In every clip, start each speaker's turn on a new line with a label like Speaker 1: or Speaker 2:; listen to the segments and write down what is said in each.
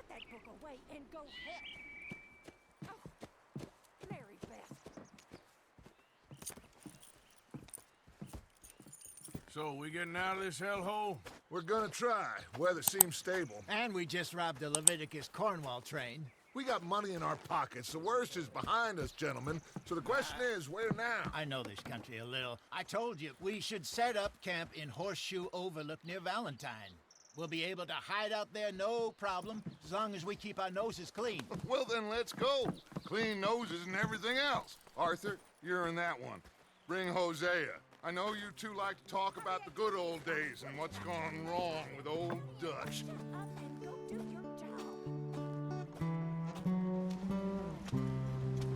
Speaker 1: Put that book away and go help. Oh, Mary Beth.
Speaker 2: So, we getting out of this hellhole?
Speaker 3: We're gonna try. Weather seems stable.
Speaker 4: And we just robbed the Leviticus Cornwall train.
Speaker 3: We got money in our pockets. The worst is behind us, gentlemen. So the question is, where now?
Speaker 4: I know this country a little. I told you, we should set up camp in Horseshoe Overlook near Valentine. We'll be able to hide out there, no problem, as long as we keep our noses clean.
Speaker 3: Well, then let's go. Clean noses and everything else. Arthur, you're in that one. Bring Hosea. I know you two like to talk about the good old days and what's gone wrong with old Dutch.
Speaker 1: Up and go do your job.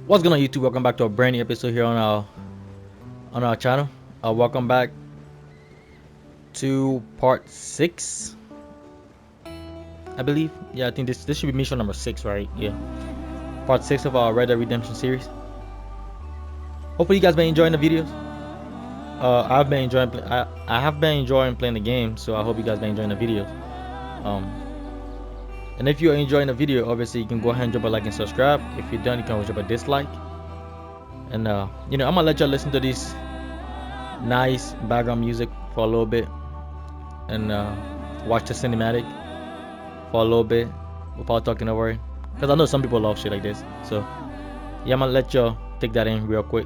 Speaker 5: What's going on, YouTube? Welcome back to a brand new episode here on our channel. Welcome back to part 6, I believe. Yeah, I think this should be mission number 6, right? Yeah, part 6 of our Red Dead Redemption series. Hopefully you guys been enjoying the videos. I have been enjoying playing the game, so I hope you guys been enjoying the videos. And if you're enjoying the video, obviously you can go ahead and drop a like and subscribe. If you're done, you can always drop a dislike. And you know, I'm gonna let y'all listen to this nice background music for a little bit, and watch the cinematic for a little bit without talking over it, because I know some people love shit like this. So yeah, I'm gonna let y'all take that in real quick.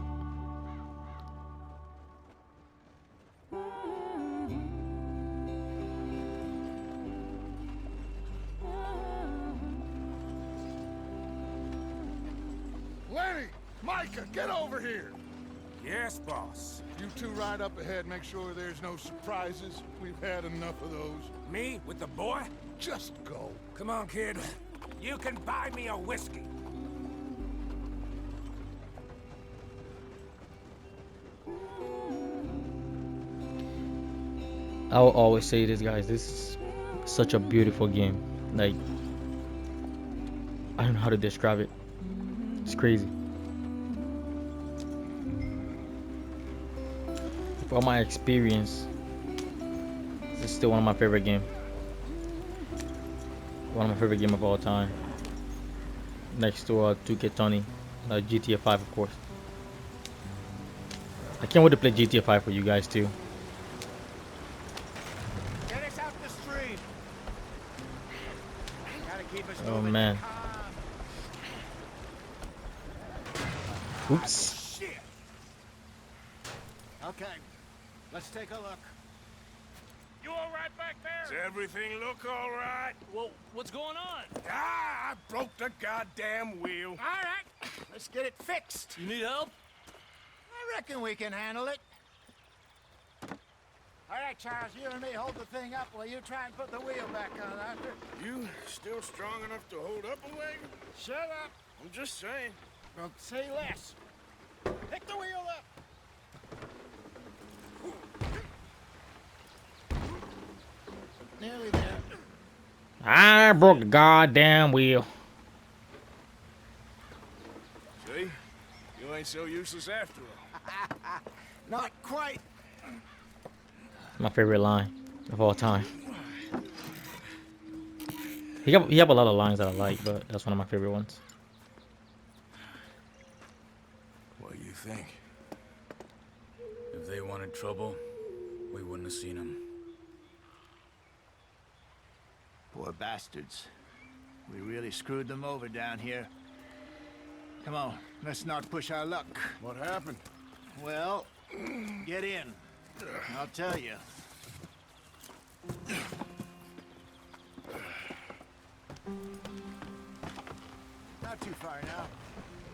Speaker 3: Lenny! Micah, get over here!
Speaker 2: Yes, boss.
Speaker 3: You two ride up ahead, make sure there's no surprises. We've had enough of those.
Speaker 2: Me with the boy?
Speaker 3: Just go.
Speaker 2: Come on, kid. You can buy me a whiskey.
Speaker 5: I will always say this, guys. This is such a beautiful game. Like, I don't know how to describe it. It's crazy. For my experience, this is still one of my favorite games. One of my favorite games of all time. Next to 2K Tony, GTA 5, of course. I can't wait to play GTA 5 for you guys too.
Speaker 4: Get us out the stream. Gotta keep us
Speaker 5: Oh
Speaker 4: moving.
Speaker 5: man.
Speaker 4: Calm.
Speaker 5: Oops.
Speaker 4: Shit. Okay, let's take a look.
Speaker 2: You all right back there? Does everything look all right?
Speaker 6: Well, what's going on?
Speaker 2: Ah, I broke the goddamn wheel.
Speaker 4: All right, let's get it fixed.
Speaker 6: You need help?
Speaker 4: I reckon we can handle it. All right, Charles, you and me hold the thing up while you try and put the wheel back on, Arthur.
Speaker 2: You still strong enough to hold up a wagon?
Speaker 4: Shut up.
Speaker 2: I'm just saying.
Speaker 4: Well, say less. Pick the wheel up. Nearly there.
Speaker 5: I broke the goddamn wheel.
Speaker 2: See? You ain't so useless after all.
Speaker 4: Not quite.
Speaker 5: My favorite line of all time. He have a lot of lines that I like, but that's one of my favorite ones.
Speaker 2: What do you think?
Speaker 6: If they wanted trouble, we wouldn't have seen them.
Speaker 4: Poor bastards. We really screwed them over down here. Come on, let's not push our luck.
Speaker 3: What happened?
Speaker 4: Well, get in. I'll tell you. Not too far now.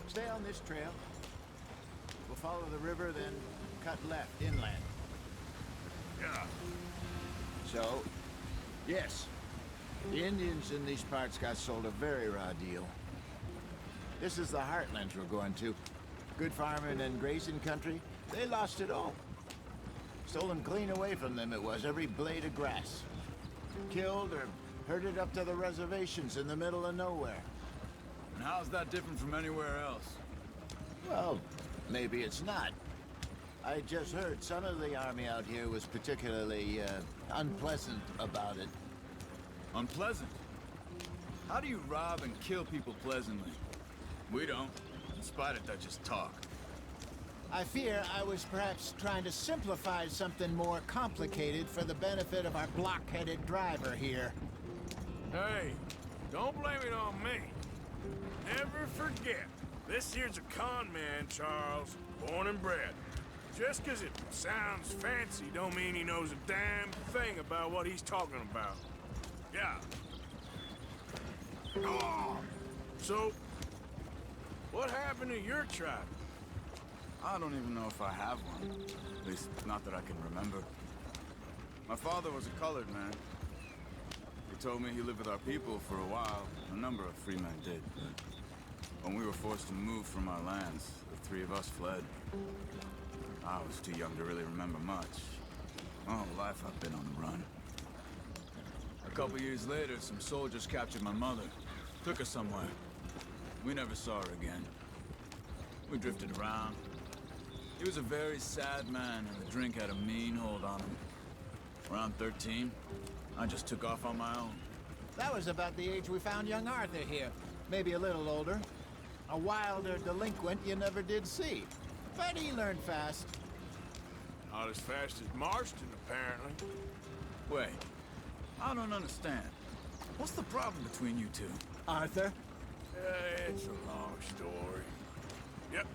Speaker 4: Stay on this trail. We'll follow the river, then cut left inland.
Speaker 3: Yeah.
Speaker 4: So, yes, the Indians in these parts got sold a very raw deal. This is the heartland we're going to. Good farming and grazing country, they lost it all. Stolen clean away from them it was, every blade of grass. Killed or herded up to the reservations in the middle of nowhere.
Speaker 6: And how's that different from anywhere else?
Speaker 4: Well, maybe it's not. I just heard some of the army out here was particularly unpleasant about it.
Speaker 6: Unpleasant? How do you rob and kill people pleasantly? We don't, in spite of Dutch's talk.
Speaker 4: I fear I was perhaps trying to simplify something more complicated for the benefit of our block-headed driver here.
Speaker 2: Hey, don't blame it on me. Never forget, this here's a con man, Charles, born and bred. Just 'cause it sounds fancy don't mean he knows a damn thing about what he's talking about. Yeah. Oh. So, what happened to your tribe?
Speaker 6: I don't even know if I have one. At least, not that I can remember. My father was a colored man. He told me he lived with our people for a while. A number of free men did. When we were forced to move from our lands, the three of us fled. I was too young to really remember much. My whole life I've been on the run. A couple years later, some soldiers captured my mother. Took her somewhere. We never saw her again. We drifted around. He was a very sad man, and the drink had a mean hold on him. Around 13, I just took off on my own.
Speaker 4: That was about the age we found young Arthur here. Maybe a little older. A wilder delinquent you never did see. But he learned fast.
Speaker 2: Not as fast as Marston, apparently.
Speaker 6: Wait, I don't understand. What's the problem between you two?
Speaker 4: Arthur?
Speaker 2: It's a long story. Yep.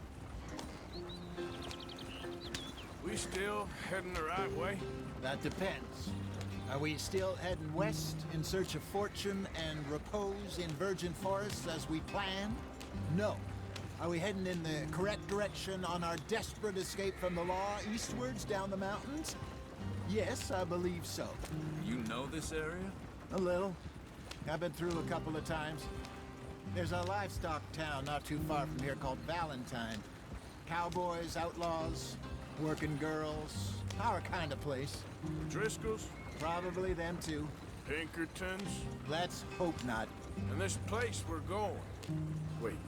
Speaker 2: We still heading the right way?
Speaker 4: That depends. Are we still heading west in search of fortune and repose in virgin forests as we planned? No. Are we heading in the correct direction on our desperate escape from the law eastwards down the mountains? Yes, I believe so.
Speaker 6: You know this area?
Speaker 4: A little. I've been through a couple of times. There's a livestock town not too far from here called Valentine. Cowboys, outlaws, working girls, our kind of place.
Speaker 2: Driscoll's?
Speaker 4: Probably them too.
Speaker 2: Pinkertons?
Speaker 4: Let's hope not.
Speaker 2: And this place we're going. Wait,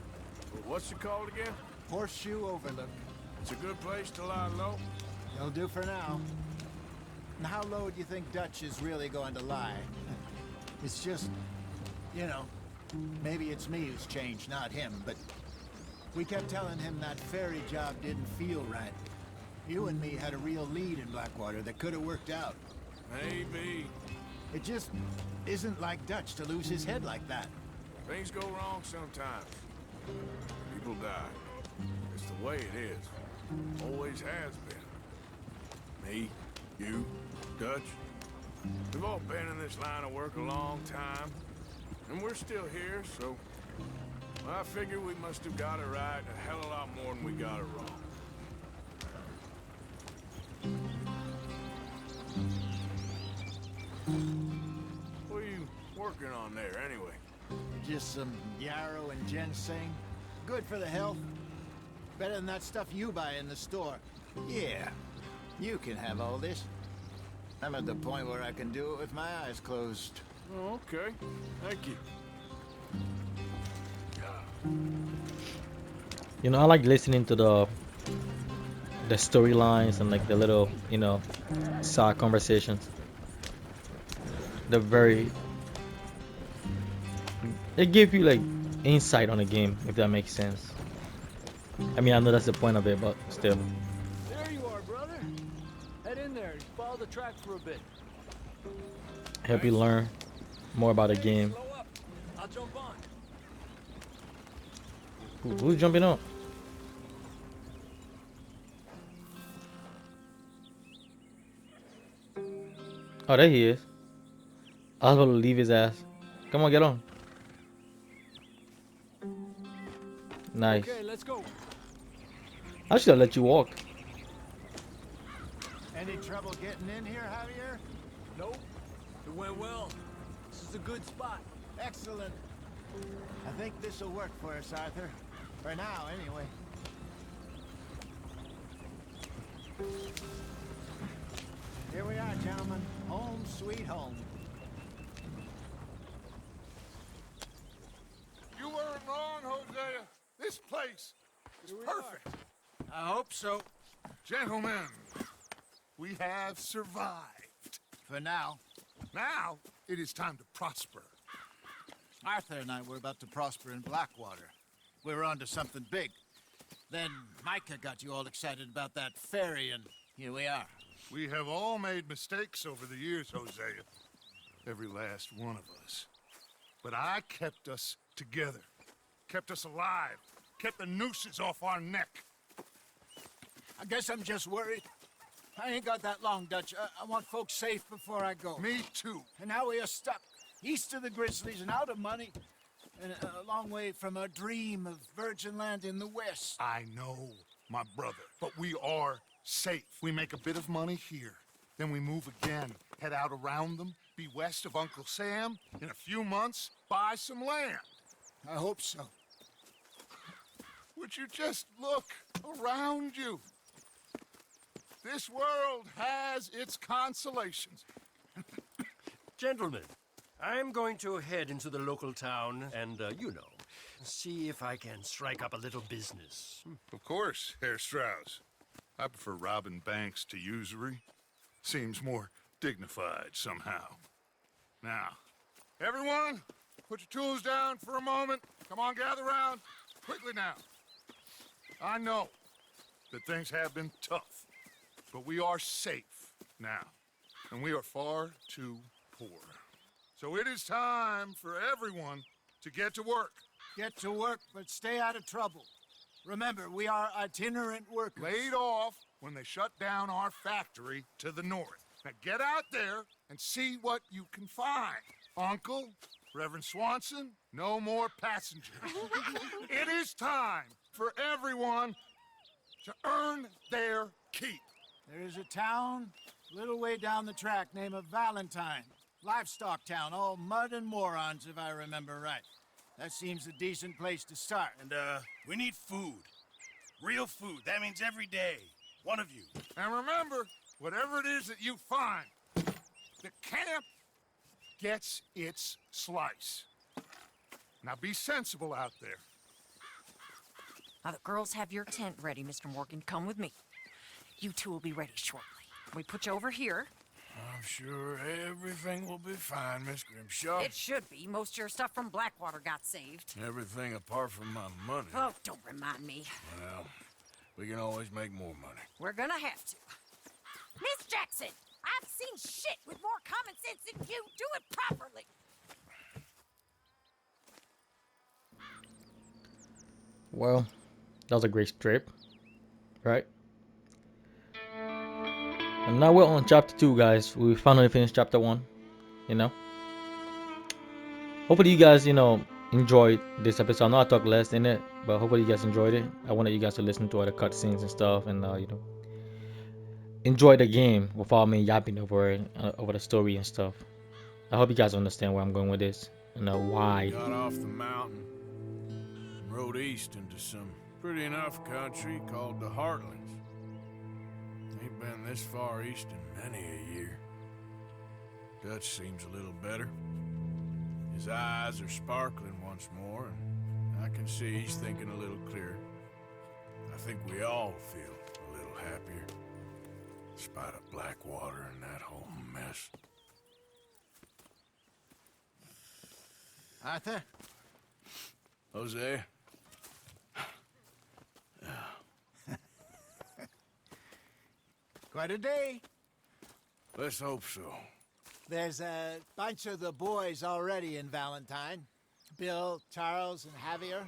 Speaker 2: what's it called again?
Speaker 4: Horseshoe Overlook.
Speaker 2: It's a good place to lie low?
Speaker 4: It'll do for now. And how low do you think Dutch is really going to lie? It's just, you know, maybe it's me who's changed, not him, but we kept telling him that ferry job didn't feel right. You and me had a real lead in Blackwater that could have worked out.
Speaker 2: Maybe.
Speaker 4: It just isn't like Dutch to lose his head like that.
Speaker 2: Things go wrong sometimes. People die. It's the way it is. Always has been. Me, you, Dutch. We've all been in this line of work a long time. And we're still here, so... I figure we must have got it right a hell of a lot more than we got it wrong. What are you working on there, anyway?
Speaker 4: Just some yarrow and ginseng. Good for the health. Better than that stuff you buy in the store. Yeah, you can have all this. I'm at the point where I can do it with my eyes closed.
Speaker 2: Oh, okay. Thank you.
Speaker 5: You know, I like listening to the storylines and like the little, you know, side conversations. They're very... They give you like insight on the game, if that makes sense. I mean, I know that's the point of it, but still.
Speaker 7: There you are, brother. Head in there and follow the track for a bit.
Speaker 5: Help you learn more about the game.
Speaker 7: Slow up. I'll jump on.
Speaker 5: Who's jumping up? Oh, there he is. I was about to leave his ass. Come on, get on. Nice.
Speaker 7: Okay, let's go.
Speaker 5: I should have let you walk.
Speaker 4: Any trouble getting in here, Javier?
Speaker 7: Nope. It went well. This is a good spot.
Speaker 4: Excellent. I think this will work for us, Arthur. For now, anyway. Here we are, gentlemen. Home sweet home.
Speaker 3: You weren't wrong, Hosea. This place is perfect.
Speaker 4: I hope so.
Speaker 3: Gentlemen, we have survived.
Speaker 4: For now.
Speaker 3: Now, it is time to prosper.
Speaker 4: Arthur and I were about to prosper in Blackwater. We were onto something big. Then Micah got you all excited about that ferry, and here we are.
Speaker 3: We have all made mistakes over the years, Hosea. Every last one of us. But I kept us together. Kept us alive. Kept the nooses off our neck.
Speaker 4: I guess I'm just worried. I ain't got that long, Dutch. I want folks safe before I go.
Speaker 3: Me too.
Speaker 4: And now we are stuck, east of the Grizzlies and out of money, and a long way from our dream of virgin land in the west.
Speaker 3: I know, my brother, but we are safe. We make a bit of money here, then we move again, head out around them, be west of Uncle Sam, in a few months, buy some land.
Speaker 4: I hope so.
Speaker 3: Would you just look around you? This world has its consolations.
Speaker 8: Gentlemen, I'm going to head into the local town and, see if I can strike up a little business.
Speaker 3: Of course, Herr Strauss. I prefer robbing banks to usury. Seems more dignified somehow. Now, everyone, put your tools down for a moment. Come on, gather round. Quickly now. I know that things have been tough, but we are safe now, and we are far too poor. So it is time for everyone to get to work.
Speaker 4: Get to work, but stay out of trouble. Remember, we are itinerant workers.
Speaker 3: Laid off when they shut down our factory to the north. Now get out there and see what you can find. Uncle, Reverend Swanson, no more passengers. It is time for everyone to earn their keep.
Speaker 4: There is a town a little way down the track named Valentine. Livestock town, all mud and morons, if I remember right. That seems a decent place to start.
Speaker 9: And, we need food. Real food. That means every day. One of you.
Speaker 3: And remember, whatever it is that you find, the camp gets its slice. Now be sensible out there.
Speaker 1: Now the girls have your tent ready, Mr. Morgan. Come with me. You two will be ready shortly. We put you over here.
Speaker 2: I'm sure everything will be fine, Miss Grimshaw.
Speaker 1: It should be. Most of your stuff from Blackwater got saved.
Speaker 2: Everything apart from my money.
Speaker 1: Oh, don't remind me.
Speaker 2: Well, we can always make more money.
Speaker 1: We're gonna have to. Miss Jackson, I've seen shit with more common sense than you. Do it properly.
Speaker 5: Well, that was a great trip, right? And now we're on chapter 2, guys. We finally finished chapter 1, Hopefully you guys, enjoyed this episode. I know I talked less in it, but hopefully you guys enjoyed it. I wanted you guys to listen to all the cutscenes and stuff, and enjoy the game without me yapping over it, over the story and stuff. I hope you guys understand where I'm going with this and why.
Speaker 2: Got off the mountain and rode east into some pretty enough country called the Heartlands. Ain't been this far east in many a year. Dutch seems a little better. His eyes are sparkling once more, and I can see he's thinking a little clearer. I think we all feel a little happier, in spite of Blackwater and that whole mess.
Speaker 4: Arthur?
Speaker 2: Jose?
Speaker 4: Quite a day.
Speaker 2: Let's hope so.
Speaker 4: There's a bunch of the boys already in Valentine. Bill, Charles, and Javier.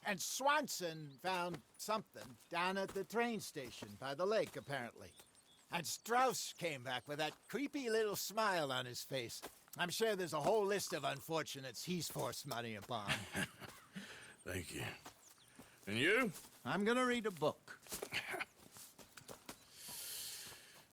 Speaker 4: And Swanson found something down at the train station by the lake, apparently. And Strauss came back with that creepy little smile on his face. I'm sure there's a whole list of unfortunates he's forced money upon.
Speaker 2: Thank you. And you?
Speaker 4: I'm gonna read a book.